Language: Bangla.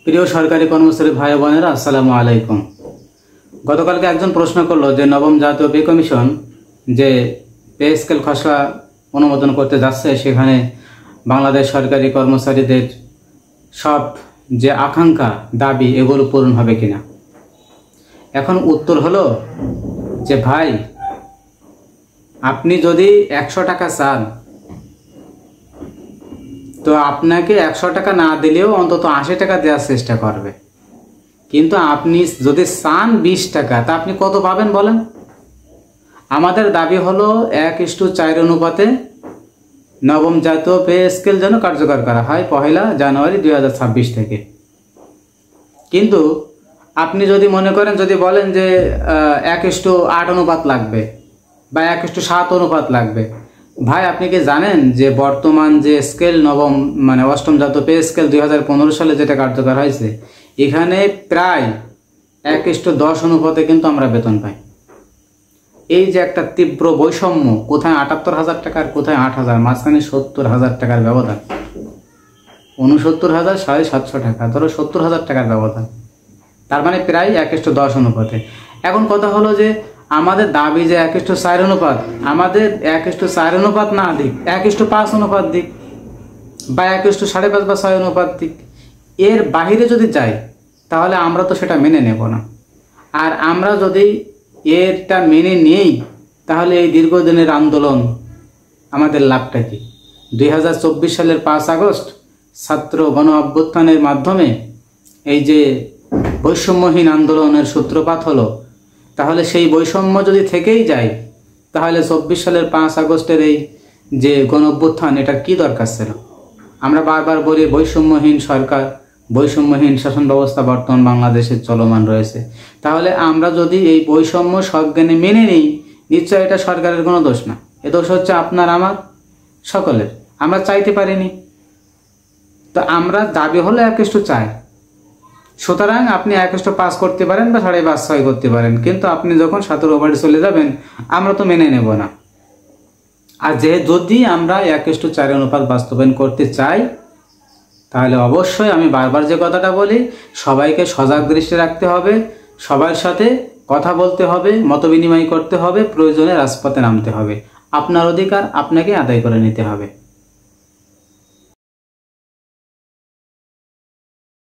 প্রিয় সরকারি কর্মচারী ভাই বোনেরা, আসসালামু আলাইকুম। গতকালকে একজন প্রশ্ন করলো যে নবম জাতীয় পে কমিশন যে পে স্কেল খসড়া অনুমোদন করতে যাচ্ছে, সেখানে বাংলাদেশ সরকারি কর্মচারীদের সব যে আকাঙ্ক্ষা দাবি এগুলো পূরণ হবে কিনা। এখন উত্তর হলো যে ভাই, আপনি যদি 100 টাকা চান তো আপনাকে 100 টাকা না দিলেও অন্তত 80 টাকা দেওয়ার চেষ্টা করবে। কিন্তু আপনি যদি চান 20 টাকা, তা আপনি কত পাবেন বলেন? আমাদের দাবি হলো 1:4 অনুপাতে নবম জাতীয় পে স্কেল যেন কার্যকর করা হয় 1 জানুয়ারি 2026 থেকে। কিন্তু আপনি যদি মনে করেন, যদি বলেন যে 1:8 অনুপাত লাগবে বা 1:7 অনুপাত লাগবে, ভাই আপনি কি জানেন যে বর্তমান যে স্কেল নবম অষ্টম জাতীয় পে স্কেল 2015 সালে যেটা কার্যকর হয়েছে, এখানে প্রায় 1:10 অনুপাতে কিন্তু আমরা বেতন পাই। এই যে একটা তীব্র বৈষম্য, কোথায় 78,000 টাকা আর কোথায় 8,000, মাঝখানে 70,000 টাকার ব্যবধান, 69,000 750 টাকা, ধরো 70,000 টাকার ব্যবধান, তার মানে প্রায় 1:10 অনুপাতে। এখন কথা হলো যে আমাদের দাবি যে 1:4 অনুপাত, আমাদের 1:4 অনুপাত না দিক, 1:5 অনুপাত দিক বা 1:5.5 বা 6 অনুপাত দিক। এর বাহিরে যদি যাই তাহলে আমরা তো সেটা মেনে নেব না। আর আমরা যদি এটা মেনে নেই তাহলে এই দীর্ঘদিনের আন্দোলন আমাদের লাভটা কি? 2024 সালের 5 আগস্ট ছাত্র গণ অভ্যুত্থানের মাধ্যমে এই যে বৈষম্যহীন আন্দোলনের সূত্রপাত হলো, তাহলে সেই বৈষম্য যদি থেকেই যায় তাহলে 24 সালের 5 আগস্টের এই যে গণ অভ্যুত্থান, এটার কি দরকার ছিল? আমরা বারবার বলি বৈষম্যহীন সরকার, বৈষম্যহীন শাসন ব্যবস্থা বর্তমান বাংলাদেশে চলমান রয়েছে। তাহলে আমরা যদি এই বৈষম্য সজ্ঞানে মেনে নিই, নিশ্চয় এটা সরকারের কোনো দোষ না, এ দোষ হচ্ছে আপনার আমার সকলের। আমরা চাইতে পারিনি, তো আমরা দাবি হলো 1:4। সুতরাং আপনি 1:5 করতে পারেন বা 5.5-6 করতে পারেন, কিন্তু আপনি যখন 7 ওভারে চলে যাবেন আমরা তো মেনে নেব না। আর যদি আমরা 1:4 অনুপাত বাস্তবায়ন করতে চাই, তাহলে অবশ্যই আমি বারবার যে কথাটা বলি, সবাইকে সজাগ দৃষ্টি রাখতে হবে, সবার সাথে কথা বলতে হবে, মত বিনিময় করতে হবে, প্রয়োজনে রাজপথে নামতে হবে। আপনার অধিকার আপনাকে আদায় করে নিতে হবে।